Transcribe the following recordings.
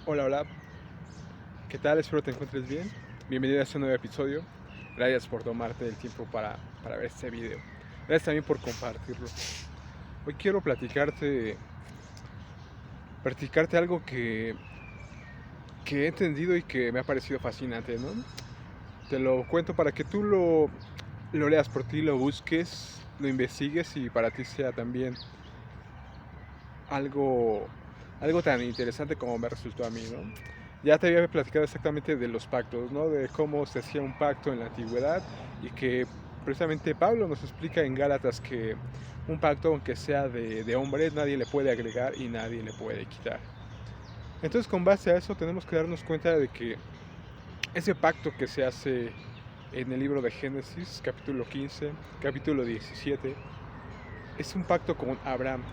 Hola, hola, ¿qué tal? Espero te encuentres bien. Bienvenido a este nuevo episodio. Gracias por tomarte el tiempo para ver este video. Gracias también por compartirlo. Hoy quiero platicarte algo que he entendido y que me ha parecido fascinante, ¿no? Te lo cuento para que tú lo leas por ti, lo busques, lo investigues y para ti sea también algo, algo tan interesante como me resultó a mí, ¿no? Ya te había platicado exactamente de los pactos, ¿no? De cómo se hacía un pacto en la antigüedad y que precisamente Pablo nos explica en Gálatas que un pacto, aunque sea de hombres, nadie le puede agregar y nadie le puede quitar. Entonces, con base a eso, tenemos que darnos cuenta de que ese pacto que se hace en el libro de Génesis, capítulo 15, capítulo 17, es un pacto con Abraham,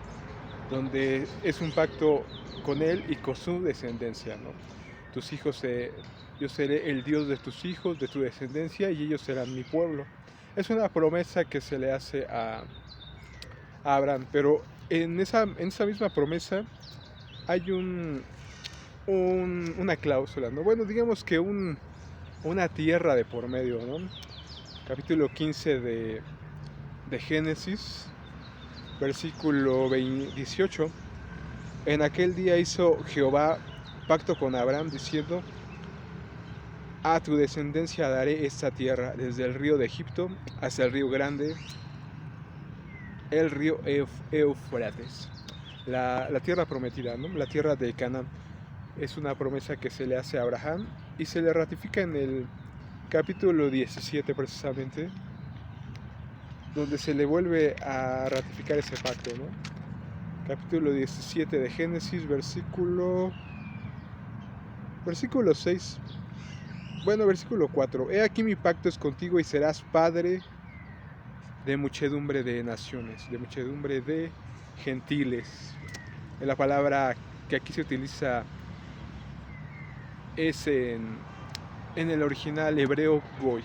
donde es un pacto con él y con su descendencia, ¿no? Tus hijos, yo seré el Dios de tus hijos, de tu descendencia, y ellos serán mi pueblo. Es una promesa que se le hace a Abraham, pero en esa misma promesa hay una cláusula, ¿no? Bueno, digamos que una tierra de por medio, ¿no? Capítulo 15 de Génesis, versículo 18. En aquel día hizo Jehová pacto con Abraham diciendo: a tu descendencia daré esta tierra, desde el río de Egipto hasta el río grande, el río Eufrates. La tierra prometida, ¿no? La tierra de Canaán. Es una promesa que se le hace a Abraham y se le ratifica en el capítulo 17 precisamente, donde se le vuelve a ratificar ese pacto, ¿no? Capítulo 17 de Génesis, versículo 6. Bueno, versículo 4. He aquí mi pacto es contigo y serás padre de muchedumbre de naciones, de muchedumbre de gentiles. La palabra que aquí se utiliza es en el original hebreo goy.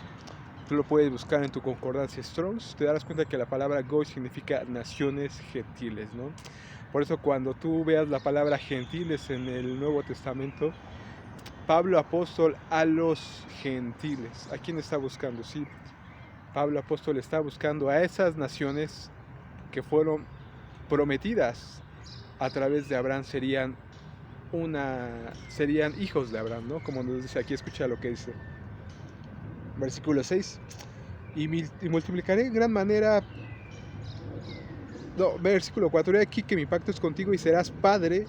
Tú lo puedes buscar en tu concordancia Strongs. Te darás cuenta que la palabra goy significa naciones gentiles, ¿no? Por eso cuando tú veas la palabra gentiles en el Nuevo Testamento, Pablo apóstol a los gentiles. ¿A quién está buscando? Sí, Pablo apóstol está buscando a esas naciones que fueron prometidas a través de Abraham, serían hijos de Abraham, ¿no? Como nos dice aquí, escucha lo que dice. Versículo 6. Y multiplicaré en gran manera. No, versículo 4. He aquí que mi pacto es contigo y serás padre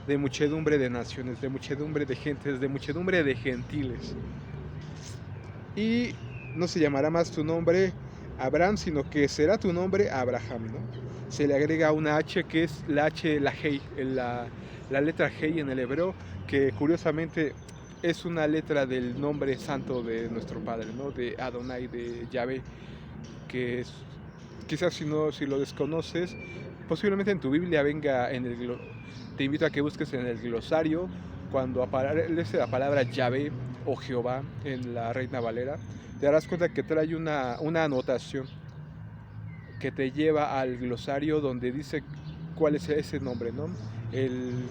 de muchedumbre de naciones, de muchedumbre de gentes, de muchedumbre de gentiles. Y no se llamará más tu nombre Abraham, sino que será tu nombre Abraham, ¿no? Se le agrega una H que es la H, la Hei, la letra Hei en el hebreo, que curiosamente es una letra del nombre santo de nuestro Padre, ¿no? De Adonai, de Yahvé, que es, quizás si lo desconoces, posiblemente en tu Biblia venga te invito a que busques en el glosario cuando aparece la palabra Yahvé o Jehová en la Reina Valera, te darás cuenta que trae una anotación que te lleva al glosario donde dice cuál es ese nombre, ¿no?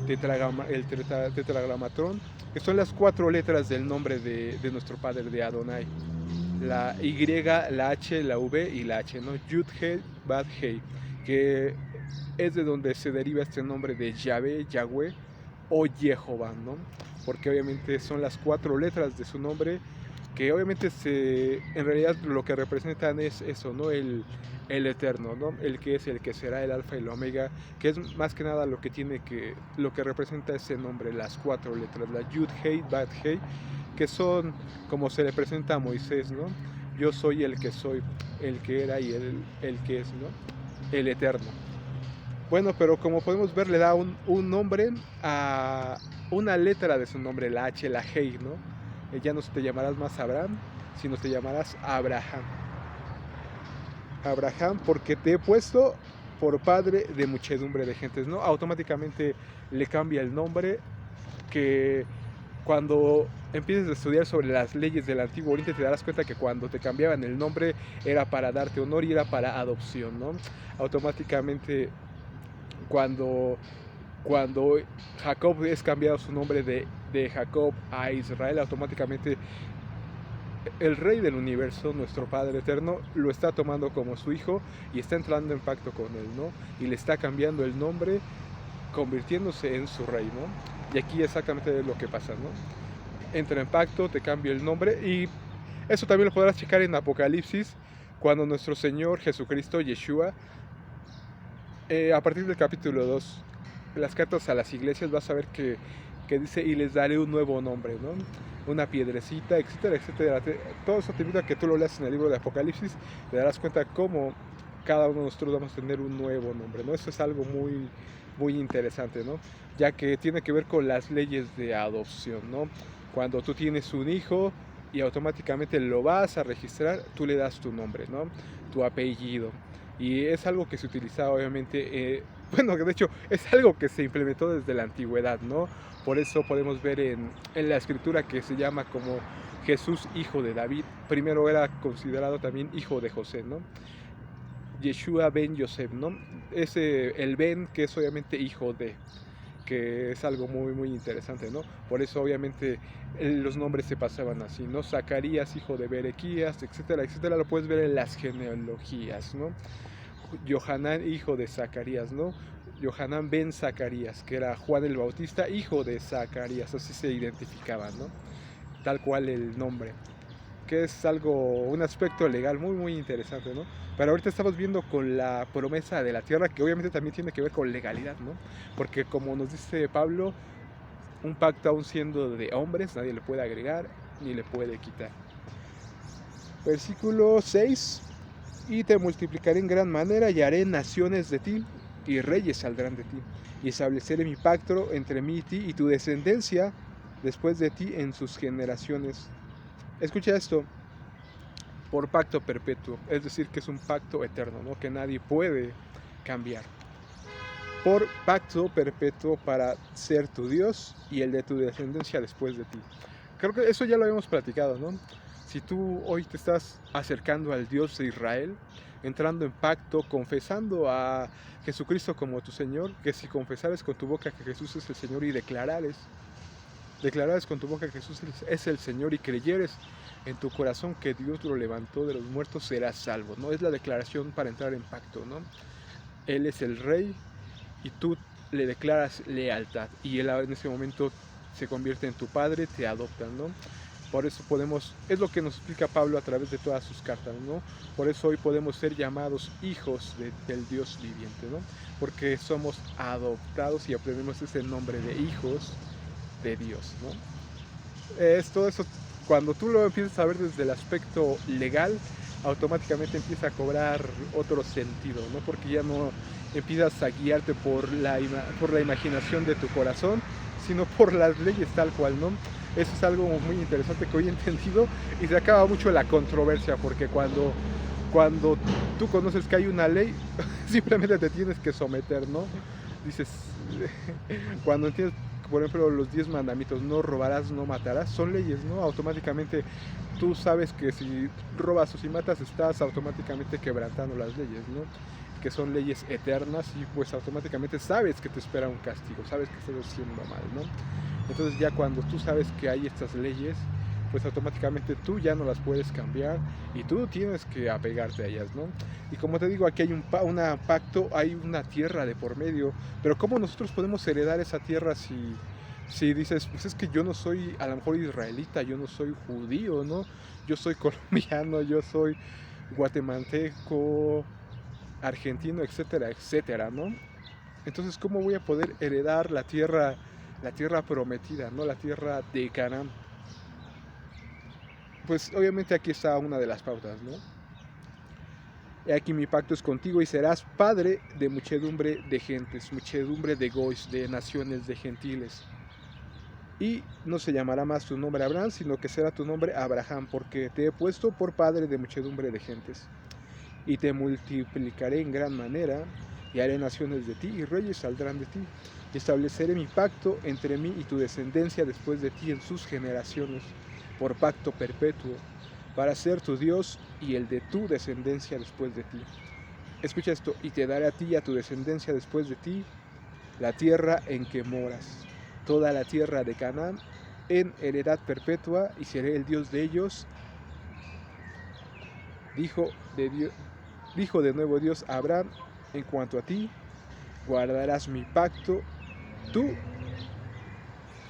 Tetragramatrón, que son las 4 letras del nombre de nuestro Padre, de Adonai. La Y, la H, la V y la H, ¿no? Yud He Bad Hei, que es de donde se deriva este nombre de Yahvé, Yahweh o Jehová, ¿no? Porque obviamente son las 4 letras de su nombre que obviamente en realidad lo que representan es eso, ¿no? El eterno, ¿no? El que es, el que será, el alfa y el omega, que es más que nada lo que representa ese nombre, las 4 letras, la Yud Hei Bad Hei, que son como se le presenta a Moisés, ¿no? Yo soy el que soy, el que era y el que es, ¿no? El eterno. Bueno, pero como podemos ver, le da un nombre a una letra de su nombre, la H, la Hei, ¿no? Ya no te llamarás más Abraham, sino te llamarás Abraham. Abraham, porque te he puesto por padre de muchedumbre de gentes, ¿no? Automáticamente le cambia el nombre, que cuando empieces a estudiar sobre las leyes del Antiguo Oriente te darás cuenta que cuando te cambiaban el nombre era para darte honor y era para adopción, ¿no? Automáticamente cuando Jacob es cambiado su nombre de de Jacob a Israel, automáticamente el rey del universo, nuestro Padre eterno, lo está tomando como su hijo y está entrando en pacto con él, ¿no? Y le está cambiando el nombre, convirtiéndose en su rey, ¿no? Y aquí exactamente es lo que pasa, ¿no? Entra en pacto, te cambia el nombre, y eso también lo podrás checar en Apocalipsis, cuando nuestro Señor Jesucristo, Yeshua, a partir del capítulo 2, las cartas a las iglesias, vas a ver que dice, y les daré un nuevo nombre, ¿no? Una piedrecita, etcétera, etcétera. Todo eso te invito a que tú lo leas en el libro de Apocalipsis, te darás cuenta cómo cada uno de nosotros vamos a tener un nuevo nombre, ¿no? Eso es algo muy, muy interesante, ¿no? Ya que tiene que ver con las leyes de adopción, ¿no? Cuando tú tienes un hijo y automáticamente lo vas a registrar, tú le das tu nombre, ¿no? Tu apellido. Y es algo que se utiliza obviamente, bueno, de hecho es algo que se implementó desde la antigüedad, ¿no? Por eso podemos ver en la escritura que se llama como Jesús, hijo de David. Primero era considerado también hijo de José, ¿no? Yeshua ben Yosef, ¿no? El ben que es obviamente hijo de, que es algo muy, muy interesante, ¿no? Por eso obviamente los nombres se pasaban así, ¿no? Zacarías, hijo de Berequías, etcétera, etcétera, lo puedes ver en las genealogías, ¿no? Johanán, hijo de Zacarías, ¿no? Johanán ben Zacarías, que era Juan el Bautista, hijo de Zacarías, así se identificaban, ¿no? Tal cual el nombre, que es algo, un aspecto legal muy, muy interesante, ¿no? Pero ahorita estamos viendo con la promesa de la tierra, que obviamente también tiene que ver con legalidad, ¿no? Porque como nos dice Pablo, un pacto aún siendo de hombres, nadie le puede agregar ni le puede quitar. Versículo 6. Y te multiplicaré en gran manera y haré naciones de ti, y reyes saldrán de ti. Y estableceré mi pacto entre mí y ti y tu descendencia después de ti en sus generaciones. Escucha esto, por pacto perpetuo, es decir, que es un pacto eterno, ¿no? Que nadie puede cambiar. Por pacto perpetuo para ser tu Dios y el de tu descendencia después de ti. Creo que eso ya lo habíamos platicado, ¿no? Si tú hoy te estás acercando al Dios de Israel, entrando en pacto, confesando a Jesucristo como tu Señor, que si confesares con tu boca que Jesús es el Señor y declarares con tu boca que Jesús es el Señor y creyeres en tu corazón que Dios lo levantó de los muertos, serás salvo, ¿no? Es la declaración para entrar en pacto, ¿no? Él es el Rey y tú le declaras lealtad y Él en ese momento se convierte en tu Padre, te adoptan, ¿no? Por eso es lo que nos explica Pablo a través de todas sus cartas, ¿no? Por eso hoy podemos ser llamados hijos del Dios viviente, ¿no? Porque somos adoptados y aprendemos ese nombre de hijos de Dios, ¿no? Todo eso, cuando tú lo empiezas a ver desde el aspecto legal, automáticamente empieza a cobrar otro sentido, ¿no? Porque ya no empiezas a guiarte por la imaginación de tu corazón, sino por las leyes tal cual, ¿no? Eso es algo muy interesante que hoy he entendido y se acaba mucho la controversia, porque cuando tú conoces que hay una ley, simplemente te tienes que someter, ¿no? Dices, cuando entiendes, por ejemplo, los 10 mandamientos, no robarás, no matarás, son leyes, ¿no? Automáticamente tú sabes que si robas o si matas, estás automáticamente quebrantando las leyes, ¿no? Que son leyes eternas y pues automáticamente sabes que te espera un castigo, sabes que estás haciendo mal, ¿no? Entonces ya cuando tú sabes que hay estas leyes, pues automáticamente tú ya no las puedes cambiar y tú tienes que apegarte a ellas, ¿no? Y como te digo, aquí hay un pacto, hay una tierra de por medio, pero ¿cómo nosotros podemos heredar esa tierra si dices, pues es que yo no soy a lo mejor israelita, yo no soy judío, ¿no? Yo soy colombiano, yo soy guatemalteco, argentino, etcétera, etcétera, ¿no? Entonces, ¿cómo voy a poder heredar la tierra prometida, ¿no? La tierra de Canaán? Pues obviamente aquí está una de las pautas, ¿no? He aquí mi pacto es contigo y serás padre de muchedumbre de gentes, muchedumbre de goys, de naciones, de gentiles. Y no se llamará más tu nombre Abraham, sino que será tu nombre Abraham, porque te he puesto por padre de muchedumbre de gentes. Y te multiplicaré en gran manera, y haré naciones de ti, y reyes saldrán de ti. Y estableceré mi pacto entre mí y tu descendencia después de ti en sus generaciones, por pacto perpetuo, para ser tu Dios y el de tu descendencia después de ti. Escucha esto, y te daré a ti y a tu descendencia después de ti la tierra en que moras, toda la tierra de Canaán, en heredad perpetua y seré el Dios de ellos. Dijo de nuevo Dios a Abraham: en cuanto a ti, guardarás mi pacto, tú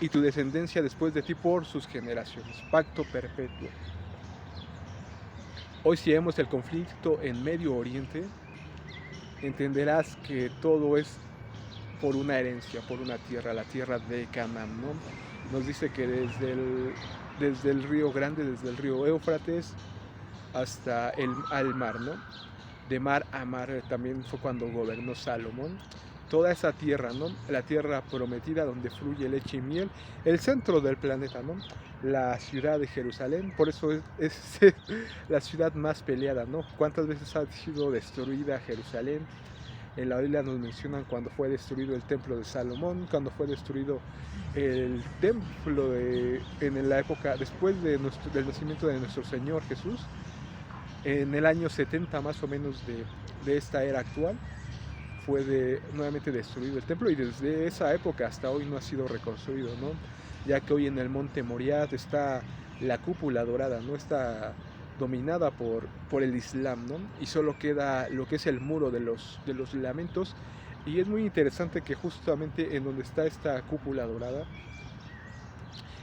y tu descendencia después de ti por sus generaciones. Pacto perpetuo. Hoy, si vemos el conflicto en Medio Oriente, entenderás que todo es por una herencia, por una tierra, la tierra de Canaán, ¿no? Nos dice que desde el río Grande, desde el río Éufrates hasta al mar, ¿no? De mar a mar también fue cuando gobernó Salomón. Toda esa tierra, ¿no? La tierra prometida donde fluye leche y miel, el centro del planeta, ¿no? La ciudad de Jerusalén, por eso es la ciudad más peleada, ¿no? ¿Cuántas veces ha sido destruida Jerusalén? En la Biblia nos mencionan cuando fue destruido el templo de Salomón, cuando fue destruido el templo en la época después del nacimiento de nuestro Señor Jesús, en el año 70 más o menos de esta era actual, fue nuevamente destruido el templo, y desde esa época hasta hoy no ha sido reconstruido, ¿no? Ya que hoy en el monte Moriah está la cúpula dorada, ¿no? Está dominada por el Islam, ¿no? Y solo queda lo que es el muro de los lamentos, y es muy interesante que justamente en donde está esta cúpula dorada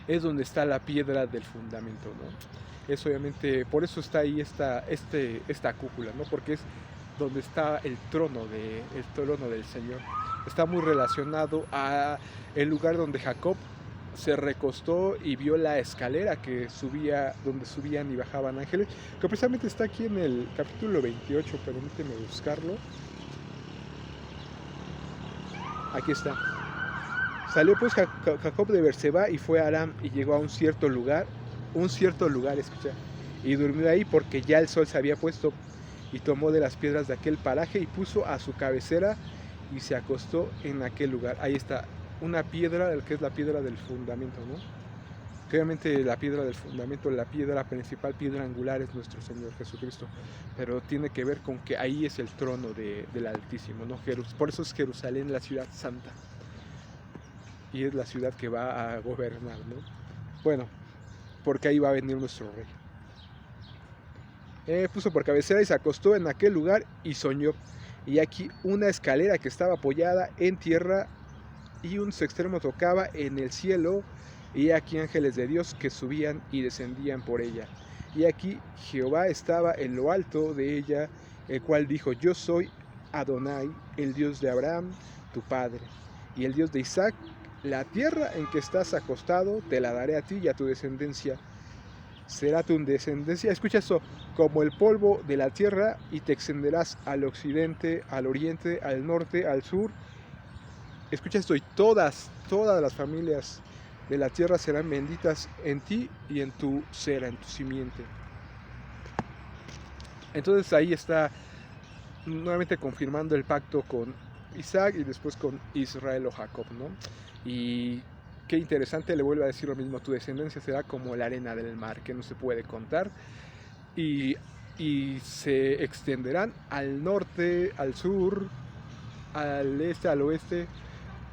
es donde está la piedra del fundamento, ¿no? Es obviamente, por eso está ahí esta cúpula, ¿no? Porque es donde está el trono del Señor. Está muy relacionado a el lugar donde Jacob se recostó y vio la escalera que subía, donde subían y bajaban ángeles, que precisamente está aquí en el capítulo 28, permíteme buscarlo. Aquí está. Salió pues Jacob de Berseba y fue a Aram, y llegó a un cierto lugar, escucha, y durmió ahí porque ya el sol se había puesto, y tomó de las piedras de aquel paraje y puso a su cabecera y se acostó en aquel lugar. Ahí está una piedra, que es la piedra del fundamento, ¿no? Que obviamente la piedra del fundamento, la piedra principal, piedra angular, es nuestro Señor Jesucristo, pero tiene que ver con que ahí es el trono del Altísimo, ¿no? Por eso es Jerusalén la ciudad santa, y es la ciudad que va a gobernar, ¿no? Bueno, porque ahí va a venir nuestro rey. Puso por cabecera y se acostó en aquel lugar y soñó. Y aquí una escalera que estaba apoyada en tierra, y un extremo tocaba en el cielo, y aquí ángeles de Dios que subían y descendían por ella. Y aquí Jehová estaba en lo alto de ella, el cual dijo: yo soy Adonai, el Dios de Abraham, tu padre, y el Dios de Isaac. La tierra en que estás acostado te la daré a ti y a tu descendencia. Será tu descendencia, escucha eso, como el polvo de la tierra, y te extenderás al occidente, al oriente, al norte, al sur. Escucha esto, y todas las familias de la tierra serán benditas en ti y en tu cera, en tu simiente. Entonces ahí está nuevamente confirmando el pacto con Isaac y después con Israel o Jacob, ¿no? Y qué interesante, le vuelvo a decir lo mismo: tu descendencia será como la arena del mar, que no se puede contar, y se extenderán al norte, al sur, al este, al oeste,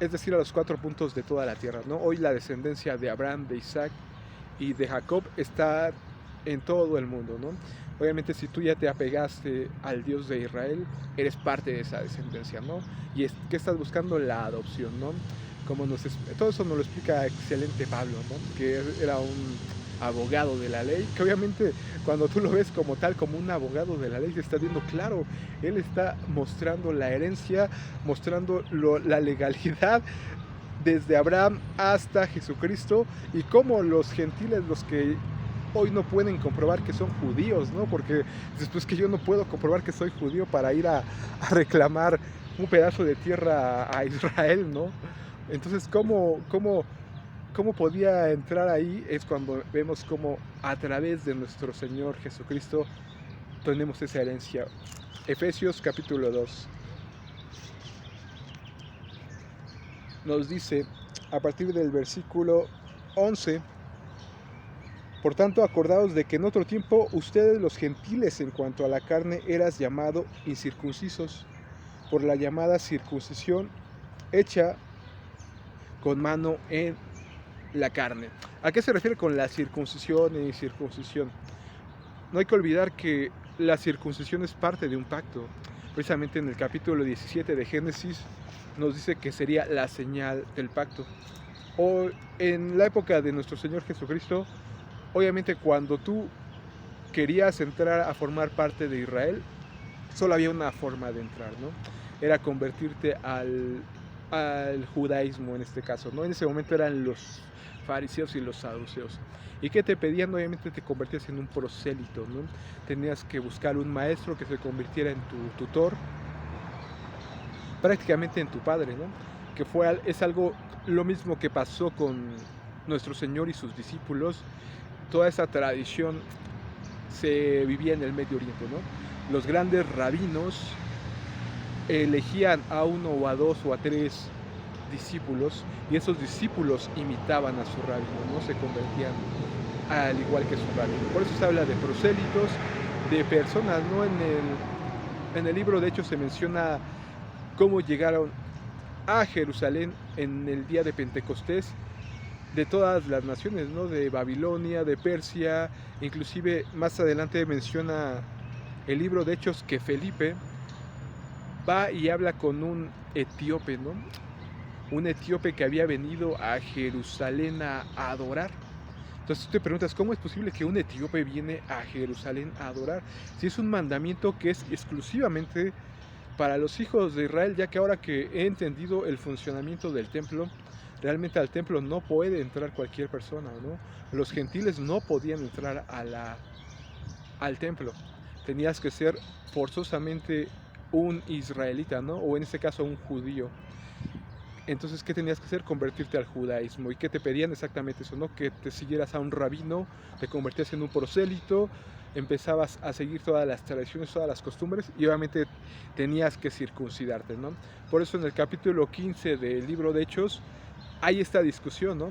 es decir, a los 4 puntos de toda la tierra, ¿no? Hoy la descendencia de Abraham, de Isaac y de Jacob está en todo el mundo, ¿no? Obviamente, si tú ya te apegaste al Dios de Israel, eres parte de esa descendencia, ¿no? Y que estás buscando la adopción, ¿no? Todo eso nos lo explica excelente Pablo, ¿no? Que era un abogado de la ley, que obviamente cuando tú lo ves como tal, como un abogado de la ley, te está viendo claro, él está mostrando la herencia, mostrando la legalidad desde Abraham hasta Jesucristo, y cómo los gentiles, los que hoy no pueden comprobar que son judíos, ¿no? Porque después que yo no puedo comprobar que soy judío para ir a reclamar un pedazo de tierra a Israel, ¿no? Entonces, ¿cómo podía entrar ahí? Es cuando vemos cómo a través de nuestro Señor Jesucristo tenemos esa herencia. Efesios capítulo 2 nos dice, a partir del versículo 11: por tanto, acordaos de que en otro tiempo ustedes, los gentiles, en cuanto a la carne, eras llamados incircuncisos por la llamada circuncisión hecha con mano en la carne. ¿A qué se refiere con la circuncisión y circuncisión? No hay que olvidar que la circuncisión es parte de un pacto. Precisamente en el capítulo 17 de Génesis nos dice que sería la señal del pacto. O en la época de nuestro Señor Jesucristo, obviamente cuando tú querías entrar a formar parte de Israel, solo había una forma de entrar, ¿no? Era convertirte al judaísmo en este caso, ¿no? En ese momento eran los fariseos y los saduceos. ¿Y qué te pedían? Obviamente te convertías en un prosélito, ¿no? Tenías que buscar un maestro que se convirtiera en tu tutor, prácticamente en tu padre, ¿no? Que es algo lo mismo que pasó con nuestro Señor y sus discípulos. Toda esa tradición se vivía en el Medio Oriente, ¿no? Los grandes rabinos elegían a uno o a dos o a tres discípulos y esos discípulos imitaban a su rabino, no se convertían al igual que su rabino. Por eso se habla de prosélitos, de personas, ¿no? En el libro de Hechos se menciona cómo llegaron a Jerusalén en el día de Pentecostés de todas las naciones, ¿no? De Babilonia, de Persia, inclusive más adelante menciona el libro de Hechos que Felipe va y habla con un etíope, ¿no? Un etíope que había venido a Jerusalén a adorar. Entonces tú te preguntas, ¿cómo es posible que un etíope viene a Jerusalén a adorar? Si es un mandamiento que es exclusivamente para los hijos de Israel, ya que ahora que he entendido el funcionamiento del templo, realmente al templo no puede entrar cualquier persona, ¿no? Los gentiles no podían entrar al templo. Tenías que ser forzosamente un israelita, ¿no? O en este caso un judío. Entonces, ¿qué tenías que hacer? Convertirte al judaísmo. ¿Y qué te pedían? Exactamente eso, ¿no? Que te siguieras a un rabino, te convertías en un prosélito, empezabas a seguir todas las tradiciones, todas las costumbres y obviamente tenías que circuncidarte, ¿no? Por eso en el capítulo 15 del libro de Hechos hay esta discusión, ¿no?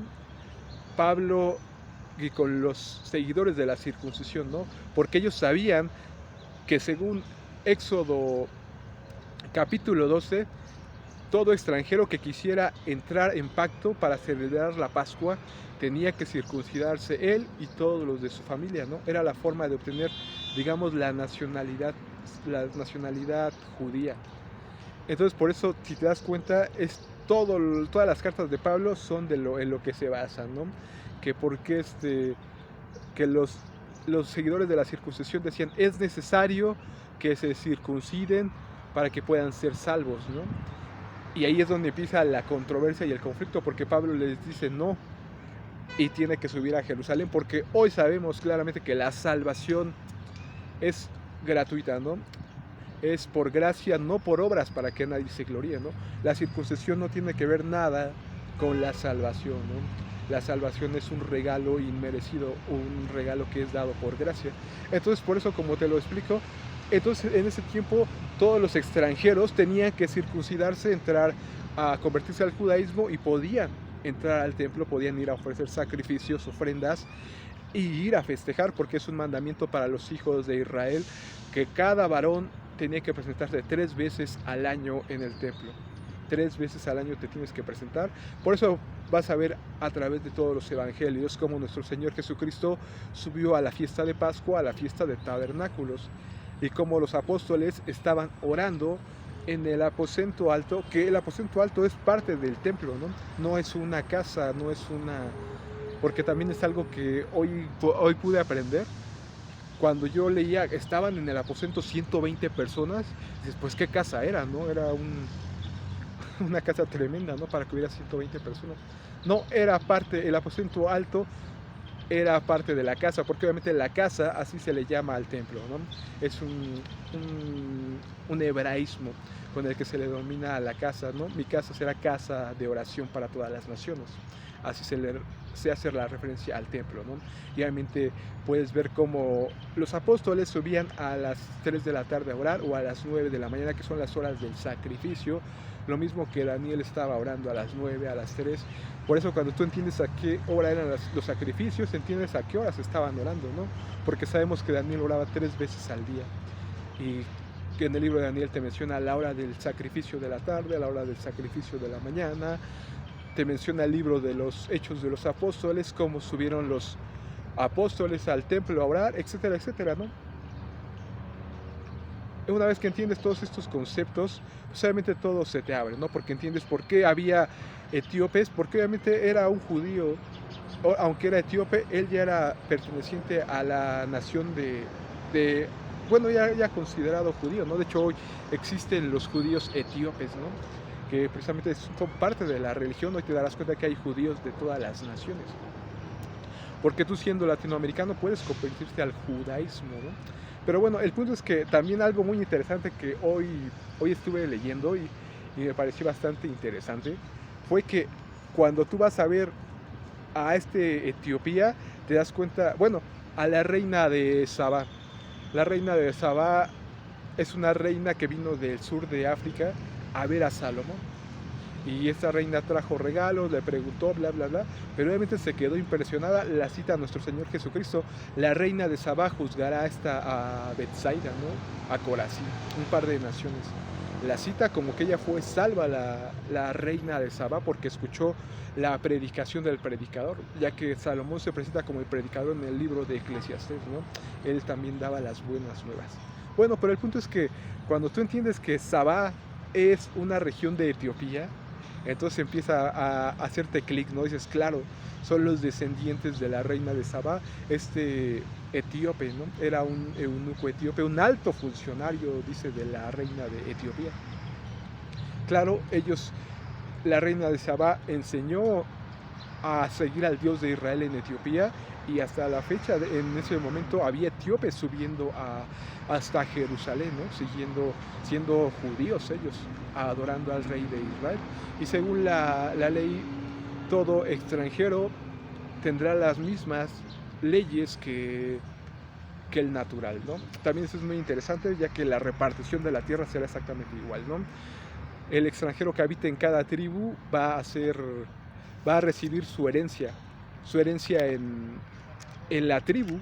Pablo y con los seguidores de la circuncisión, ¿no? Porque ellos sabían que según Éxodo capítulo 12, todo extranjero que quisiera entrar en pacto para celebrar la Pascua tenía que circuncidarse él y todos los de su familia, ¿no? Era la forma de obtener, digamos, la nacionalidad judía. Entonces, por eso, si te das cuenta, todas las cartas de Pablo son en lo que se basan, ¿no? Que porque que los seguidores de la circuncisión decían, es necesario que se circunciden para que puedan ser salvos, ¿no? Y ahí es donde empieza la controversia y el conflicto, porque Pablo les dice no, y tiene que subir a Jerusalén, porque hoy sabemos claramente que la salvación es gratuita, ¿no? Es por gracia, no por obras, para que nadie se gloríe, ¿no? La circuncisión no tiene que ver nada con la salvación, ¿no? La salvación es un regalo inmerecido, un regalo que es dado por gracia. Entonces, por eso, como te lo explico, entonces en ese tiempo todos los extranjeros tenían que circuncidarse, entrar a convertirse al judaísmo y podían entrar al templo, podían ir a ofrecer sacrificios, ofrendas y ir a festejar, porque es un mandamiento para los hijos de Israel que cada varón tenía que presentarse 3 veces al año en el templo. 3 veces al año te tienes que presentar. Por eso vas a ver a través de todos los evangelios cómo nuestro Señor Jesucristo subió a la fiesta de Pascua, a la fiesta de tabernáculos, y como los apóstoles estaban orando en el aposento alto, que el aposento alto es parte del templo, ¿no? No es una casa, no es una... Porque también es algo que hoy pude aprender. Cuando yo leía, estaban en el aposento 120 personas, y dices, pues qué casa era, ¿no? Era una casa tremenda, ¿no? Para que hubiera 120 personas. No, era parte, el aposento alto era parte de la casa, porque obviamente la casa así se le llama al templo, ¿no? Es un hebraísmo con el que se le denomina a la casa, ¿no? Mi casa será casa de oración para todas las naciones. Así se hace la referencia al templo, ¿no? Y obviamente puedes ver cómo los apóstoles subían a las 3 de la tarde a orar, o a las 9 de la mañana, que son las horas del sacrificio. Lo mismo que Daniel estaba orando a las 9, a las 3. Por eso cuando tú entiendes a qué hora eran los sacrificios, entiendes a qué horas estaban orando, ¿no? Porque sabemos que Daniel oraba 3 veces al día. Y que en el libro de Daniel te menciona la hora del sacrificio de la tarde, la hora del sacrificio de la mañana, te menciona el libro de los Hechos de los Apóstoles, cómo subieron los apóstoles al templo a orar, etcétera, etcétera, ¿no? Una vez que entiendes todos estos conceptos, pues obviamente todo se te abre, ¿no? Porque entiendes por qué había etíopes, porque obviamente era un judío, aunque era etíope, él ya era perteneciente a la nación de bueno, ya considerado judío, ¿no? De hecho, hoy existen los judíos etíopes, ¿no? Que precisamente son parte de la religión. Hoy te darás cuenta que hay judíos de todas las naciones. Porque tú, siendo latinoamericano, puedes convertirte al judaísmo, ¿no? Pero bueno, el punto es que también algo muy interesante que hoy estuve leyendo y me pareció bastante interesante, fue que cuando tú vas a ver a Etiopía, te das cuenta, bueno, a la reina de Sabá. La reina de Sabá es una reina que vino del sur de África a ver a Salomón. Y esta reina trajo regalos, le preguntó, bla, bla, bla, pero obviamente se quedó impresionada. La cita a nuestro Señor Jesucristo: la reina de Sabá juzgará a Betsaida, ¿no? A Corazín, un par de naciones. La cita como que ella fue salva, la reina de Sabá, porque escuchó la predicación del predicador, ya que Salomón se presenta como el predicador en el libro de Eclesiastés, ¿no? Él también daba las buenas nuevas. Bueno, pero el punto es que cuando tú entiendes que Sabá es una región de Etiopía, entonces empieza a hacerte clic, ¿no? Dices, claro, son los descendientes de la reina de Sabá, etíope, ¿no? Era un eunuco etíope, un alto funcionario, dice, de la reina de Etiopía. Claro, la reina de Sabá enseñó a seguir al Dios de Israel en Etiopía, y hasta la fecha, en ese momento, había etíopes subiendo hasta Jerusalén, ¿no? Siendo judíos ellos, adorando al rey de Israel. Y según la ley, todo extranjero tendrá las mismas leyes que el natural, ¿no? También eso es muy interesante, ya que la repartición de la tierra será exactamente igual, ¿no? El extranjero que habita en cada tribu va a recibir su herencia en la tribu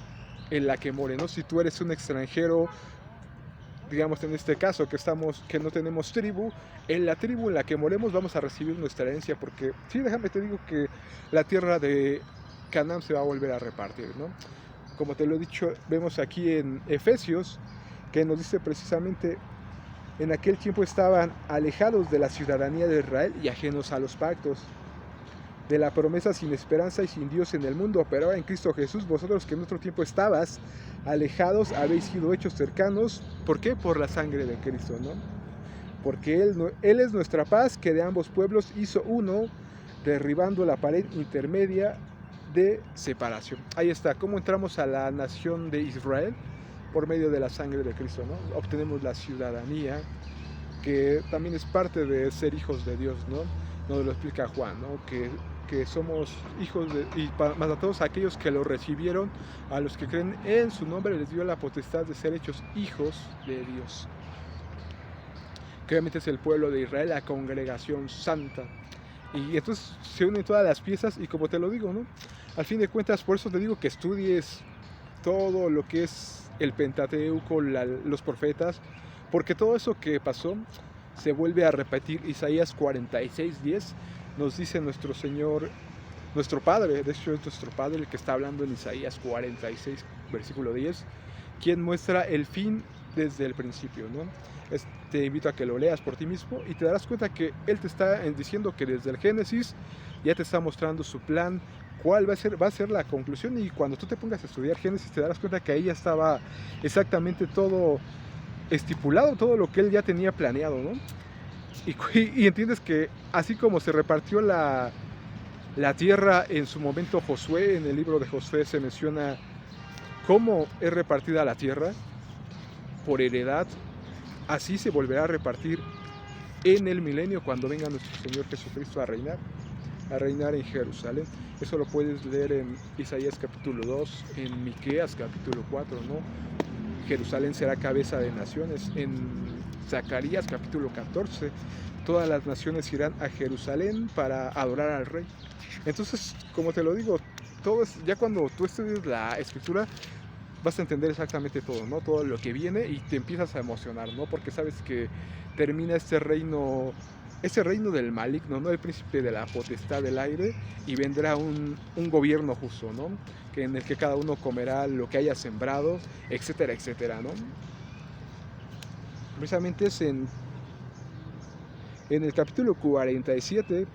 en la que more, ¿no? Si tú eres un extranjero, digamos en este caso que no tenemos tribu, en la tribu en la que moremos vamos a recibir nuestra herencia, porque sí, déjame te digo que la tierra de Canaán se va a volver a repartir, ¿no? Como te lo he dicho, vemos aquí en Efesios que nos dice precisamente: en aquel tiempo estaban alejados de la ciudadanía de Israel y ajenos a los pactos de la promesa, sin esperanza y sin Dios en el mundo. Pero ahora en Cristo Jesús, vosotros que en otro tiempo estabas alejados, habéis sido hechos cercanos. ¿Por qué? Por la sangre de Cristo, ¿no? Porque Él es nuestra paz, que de ambos pueblos hizo uno, derribando la pared intermedia de separación. Ahí está, cómo entramos a la nación de Israel: por medio de la sangre de Cristo, ¿no? Obtenemos la ciudadanía, que también es parte de ser hijos de Dios, ¿no? Nos lo explica Juan, ¿no? Que somos hijos y más a todos aquellos que lo recibieron, a los que creen en su nombre, les dio la potestad de ser hechos hijos de Dios. Que obviamente es el pueblo de Israel, la congregación santa. Y entonces se unen todas las piezas, y como te lo digo, ¿no? Al fin de cuentas, por eso te digo que estudies todo lo que es el Pentateuco, los profetas, porque todo eso que pasó se vuelve a repetir. Isaías 46:10 nos dice nuestro Señor, nuestro Padre, de hecho es nuestro Padre el que está hablando en Isaías 46, versículo 10, quien muestra el fin desde el principio, ¿no? Te invito a que lo leas por ti mismo y te darás cuenta que Él te está diciendo que desde el Génesis ya te está mostrando su plan, cuál va a ser la conclusión. Y cuando tú te pongas a estudiar Génesis, te darás cuenta que ahí ya estaba exactamente todo estipulado, todo lo que Él ya tenía planeado, ¿no? Y entiendes que así como se repartió la tierra en su momento Josué, en el libro de Josué se menciona cómo es repartida la tierra por heredad, así se volverá a repartir en el milenio, cuando venga nuestro Señor Jesucristo a reinar en Jerusalén. Eso lo puedes leer en Isaías capítulo 2, en Miqueas capítulo 4, ¿no? Jerusalén será cabeza de naciones. En Zacarías capítulo 14, todas las naciones irán a Jerusalén para adorar al Rey. Entonces, como te lo digo, ya cuando tú estudias la Escritura, vas a entender exactamente todo, ¿no? Todo lo que viene, y te empiezas a emocionar, ¿no? Porque sabes que termina este reino ese reino del maligno, ¿no? El príncipe de la potestad del aire, y vendrá un gobierno justo, ¿no? Que en el que cada uno comerá lo que haya sembrado, etcétera, etcétera, ¿no? Precisamente es en el capítulo 47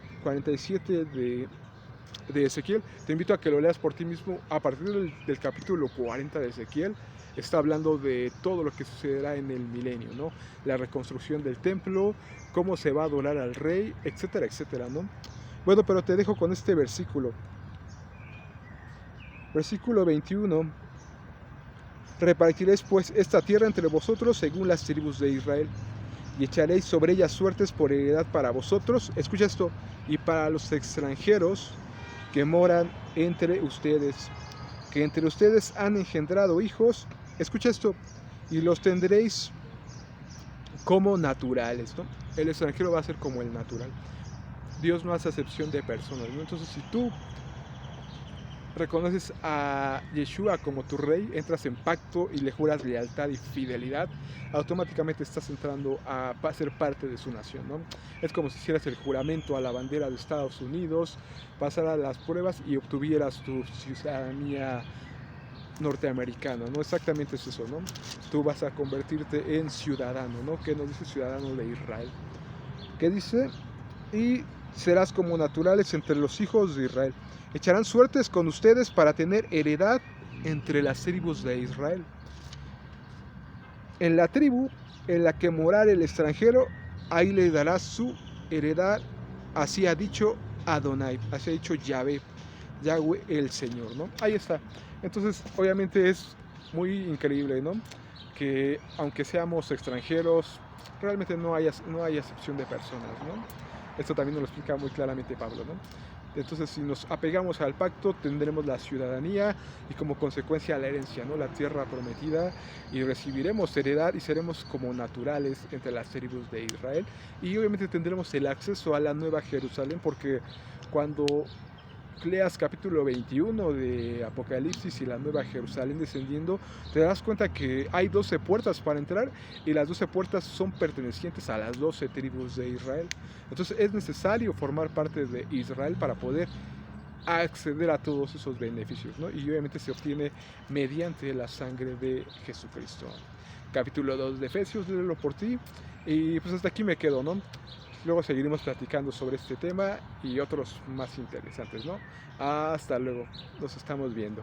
de Ezequiel. Te invito a que lo leas por ti mismo. A partir del capítulo 40 de Ezequiel, está hablando de todo lo que sucederá en el milenio, ¿no? La reconstrucción del templo, cómo se va a adorar al rey, etcétera, etcétera, ¿no? Bueno, pero te dejo con este versículo. Versículo 21. Repartiréis pues esta tierra entre vosotros según las tribus de Israel, y echaréis sobre ella suertes por heredad para vosotros, escucha esto, y para los extranjeros que moran entre ustedes, que entre ustedes han engendrado hijos, escucha esto, y los tendréis como naturales, ¿no? El extranjero va a ser como el natural. Dios no hace acepción de personas, ¿no? Entonces, si tú reconoces a Yeshua como tu rey, entras en pacto y le juras lealtad y fidelidad, automáticamente estás entrando a ser parte de su nación, ¿no? Es como si hicieras el juramento a la bandera de Estados Unidos, pasaras las pruebas y obtuvieras tu ciudadanía norteamericana, ¿no? Exactamente es eso, ¿no? Tú vas a convertirte en ciudadano, ¿no? ¿Qué nos dice ciudadano de Israel? ¿Qué dice? Y serás como naturales entre los hijos de Israel. Echarán suertes con ustedes para tener heredad entre las tribus de Israel. En la tribu en la que morar el extranjero, ahí le darás su heredad. Así ha dicho Adonai, así ha dicho Yahvé el Señor, ¿no? Ahí está. Entonces, obviamente es muy increíble, ¿no? Que aunque seamos extranjeros, realmente no hay acepción de personas, ¿no? Esto también nos lo explica muy claramente Pablo, ¿no? Entonces, si nos apegamos al pacto, tendremos la ciudadanía y como consecuencia la herencia, ¿no? La tierra prometida, y recibiremos heredad y seremos como naturales entre las tribus de Israel. Y obviamente tendremos el acceso a la nueva Jerusalén, porque cuando leas capítulo 21 de Apocalipsis y la nueva Jerusalén descendiendo, te darás cuenta que hay 12 puertas para entrar, y las 12 puertas son pertenecientes a las 12 tribus de Israel. Entonces es necesario formar parte de Israel para poder acceder a todos esos beneficios, ¿no? Y obviamente se obtiene mediante la sangre de Jesucristo. Capítulo 2 de Efesios, léelo por ti. Y pues hasta aquí me quedo, ¿no? Luego seguiremos platicando sobre este tema y otros más interesantes, ¿no? Hasta luego, nos estamos viendo.